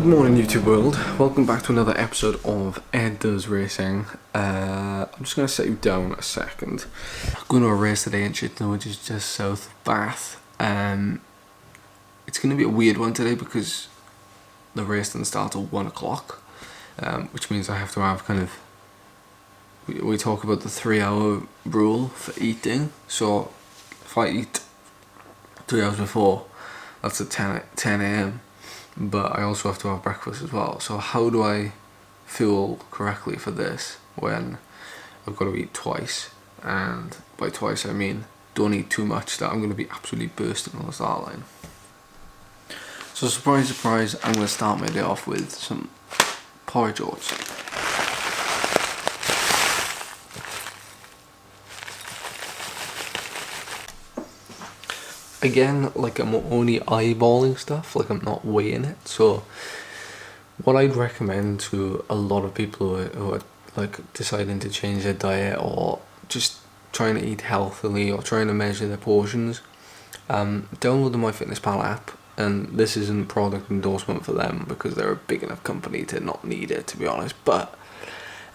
Good morning YouTube world, welcome back to another episode of Ed Does Racing. I'm just going to set you down a second. I'm going to a race today in Chitton, which is just south of Bath. It's going to be a weird one today because the race doesn't start till 1 o'clock, which means I have to have kind of, we talk about the 3-hour rule for eating. So if I eat 3 hours before, that's at 10 a.m. But I also have to have breakfast as well. So how do I fuel correctly for this when I've got to eat twice? And by twice I mean don't eat too much that I'm going to be absolutely bursting on the start line. So surprise surprise, I'm going to start my day off with some porridge oats. Again, like I'm only eyeballing stuff, like I'm not weighing it. So what I'd recommend to a lot of people who are like deciding to change their diet or just trying to eat healthily or trying to measure their portions, download the MyFitnessPal app. And this isn't product endorsement for them because they're a big enough company to not need it, to be honest. But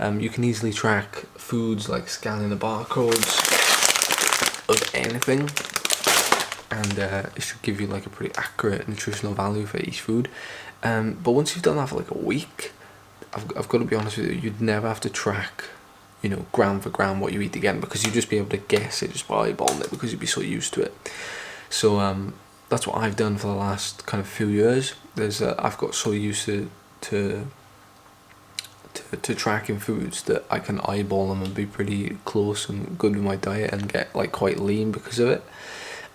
you can easily track foods, like scanning the barcodes of anything. And it should give you like a pretty accurate nutritional value for each food. But once you've done that for like a week, I've got to be honest with you, you'd never have to track, you know, gram for gram what you eat again, because you'd just be able to guess it just by eyeballing it because you'd be so used to it. So that's what I've done for the last kind of few years. I've got so used to tracking foods that I can eyeball them and be pretty close and good with my diet and get like quite lean because of it.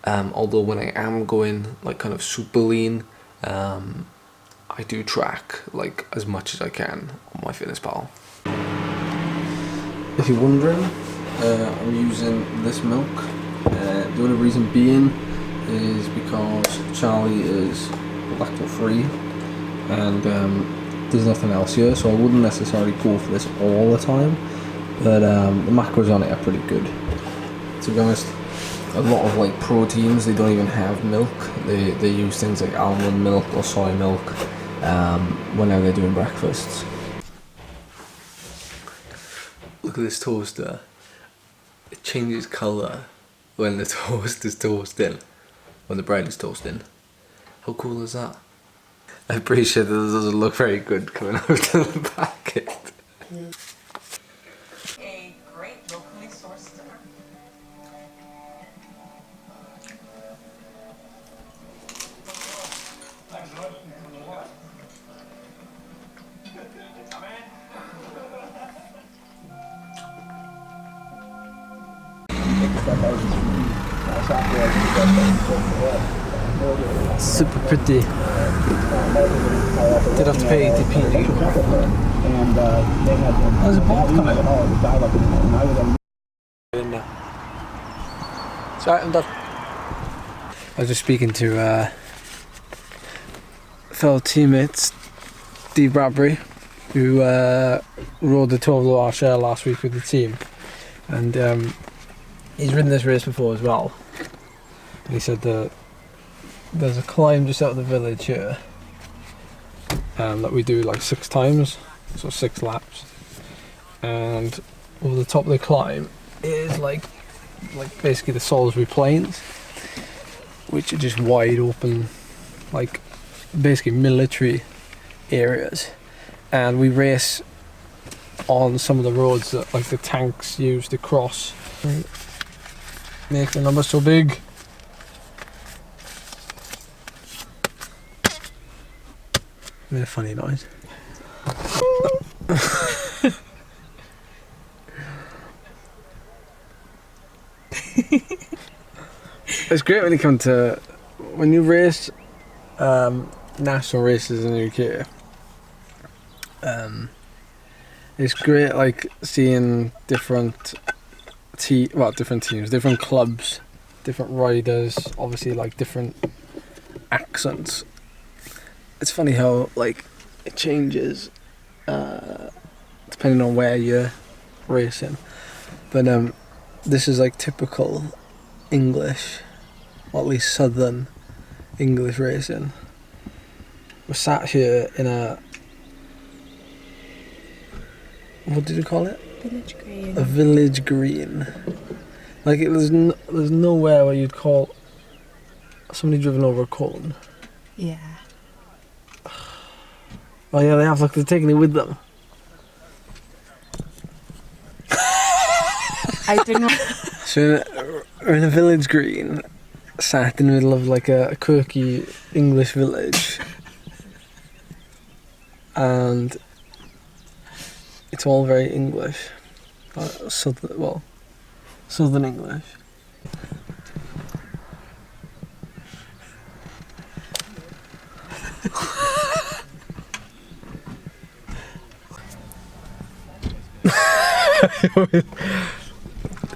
Although when I am going like kind of super lean, I do track like as much as I can on MyFitnessPal. If you're wondering, I'm using this milk. The only reason being is because Charlie is lactose free and there's nothing else here, so I wouldn't necessarily go for this all the time, but the macros on it are pretty good. To be honest, a lot of like proteins, they don't even have milk. They use things like almond milk or soy milk whenever they're doing breakfasts. Look at this toaster. It changes colour when the toast is toasting, when the bread is toasting. How cool is that? I'm pretty sure that doesn't look very good coming out of the packet. A great locally sourced dinner. Super pretty. Did have to pay ATP. There's a boat coming. Sorry, I'm done. I was just speaking to fellow teammates, Steve Bradbury, who rode the Tour of Loire last week with the team, and he's ridden this race before as well. And he said that there's a climb just out of the village here that we do like 6 times, so 6 laps, and over the top of the climb is like basically the Salisbury Plains, which are just wide open, like basically military areas, and we race on some of the roads that like the tanks use to cross. Make the numbers so big. Made a funny noise. It's great when you race national races in the UK. It's great like seeing different teams, different clubs, different riders, obviously like different accents. It's funny how like it changes depending on where you're racing, but this is like typical English, or at least southern English racing. we're sat here in a, what did you call it? Village green. A village green. Like there's nowhere where you'd call somebody driven over a cone. Yeah. Oh yeah, they have, like they're taking it with them. I didn't. So we're in a village green, sat in the middle of like a quirky English village, and it's all very English, southern English.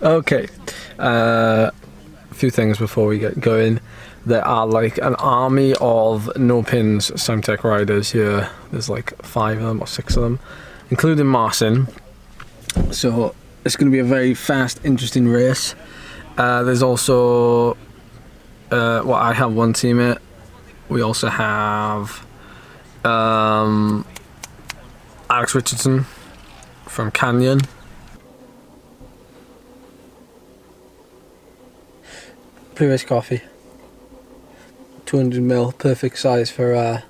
Okay, a few things before we get going. There are like an army of no-pins Simtech riders here. There's like 5 of them or 6 of them, including Marcin. So it's going to be a very fast, interesting race. There's also, well, I have one teammate. We also have Alex Richardson from Canyon. Pre-race coffee. 200ml, perfect size for a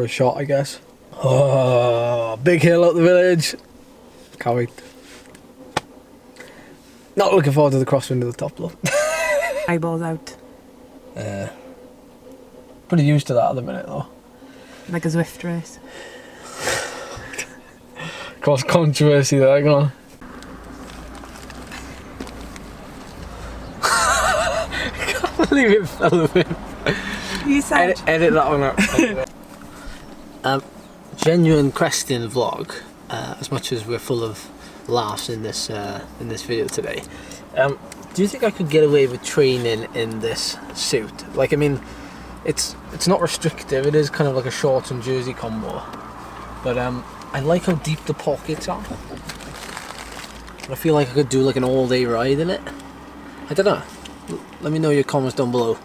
shot, I guess. Oh, big hill up the village. Can't wait. Not looking forward to the crosswind of the top though. Eyeballs out. Pretty used to that at the minute though. Like a Zwift race. Cause controversy there, go on. I can't believe it fell of him. You said. Edit that one out. Genuine question vlog. As much as we're full of laughs in this video today. Do you think I could get away with training in this suit? Like, I mean, it's not restrictive. It is kind of like a shorts and jersey combo. But I like how deep the pockets are. I feel like I could do like an all-day ride in it. I don't know. Let me know your comments down below.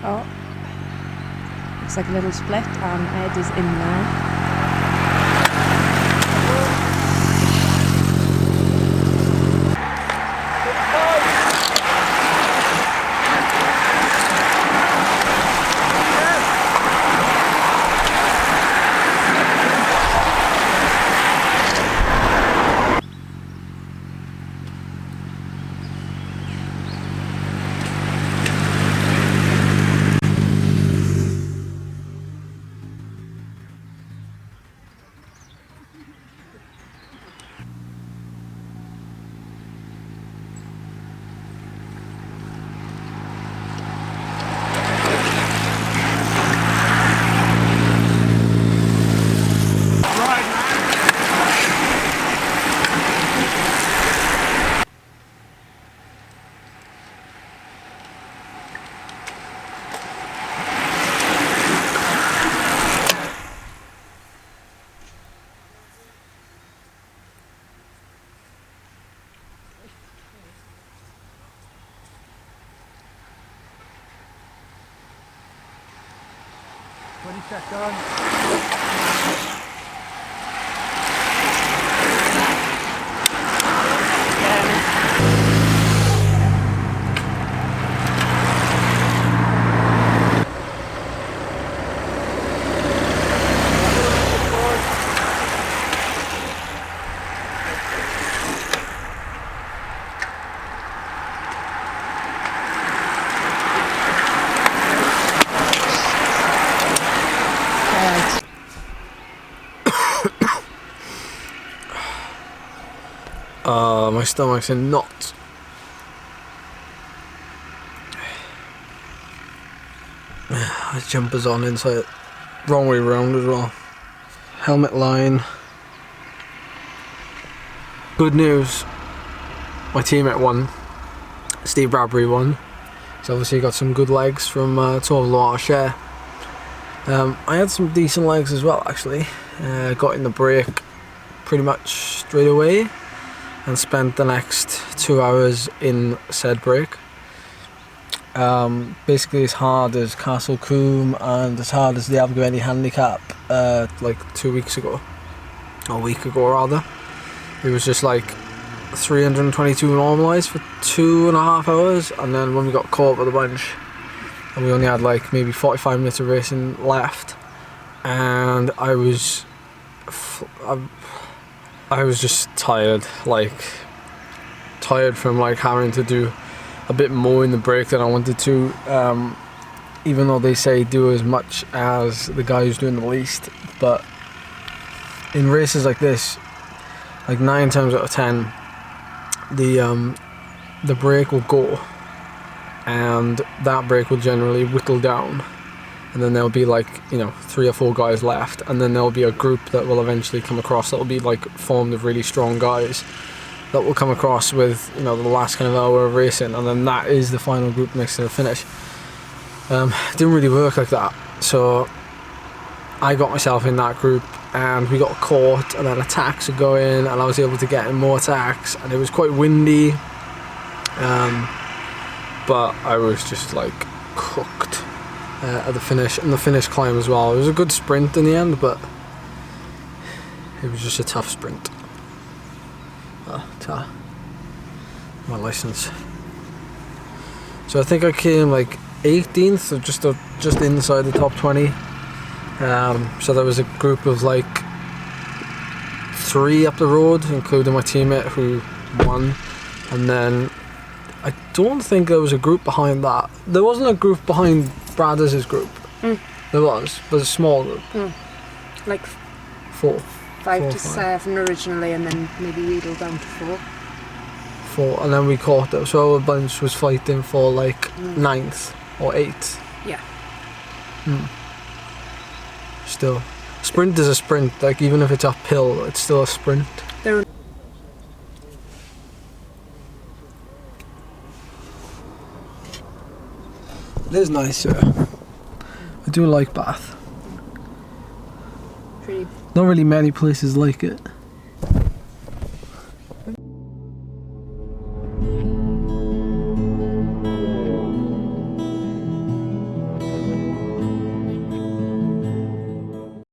Oh. Looks like a little split and Ed is in there. What is that done? My stomach's in knots. The jumper's on inside. Wrong way round as well. helmet line. Good news, my teammate won. Steve Bradbury won. He's obviously got some good legs from Tour of Loire Share. I had some decent legs as well actually. Got in the break pretty much straight away and spent the next 2 hours in said break. Basically as hard as Castle Combe and as hard as the Abergavenny Handicap like 2 weeks ago, or a week ago rather. It was just like 322 normalised for 2.5 hours, and then when we got caught with a bunch and we only had like maybe 45 minutes of racing left, and I was just tired from like having to do a bit more in the break than I wanted to, even though they say do as much as the guy who's doing the least. But in races like this, like 9 times out of 10, the break will go, and that break will generally whittle down, and then there'll be like, you know, 3 or 4 guys left, and then there'll be a group that will eventually come across that will be like formed of really strong guys that will come across with, you know, the last kind of hour of racing, and then that is the final group next to the finish. It didn't really work like that, so I got myself in that group and we got caught, and then attacks were going and I was able to get in more attacks, and it was quite windy, but I was just like cooked at the finish, and the finish climb as well. It was a good sprint in the end, but it was just a tough sprint. My license. So I think I came like 18th, so just inside the top 20. So there was a group of like 3 up the road, including my teammate who won, and then I don't think there was a group behind that. There wasn't a group behind Bradders' group. There was, but a small group. Like 4. 5 to 7 originally, and then maybe wheedled down to 4. 4, and then we caught them. So our bunch was fighting for like 9th or 8th. Yeah. Still, sprint is a sprint. Like even if it's uphill, it's still a sprint. There. It is nice here. I do like Bath. Pretty. Not really many places like it.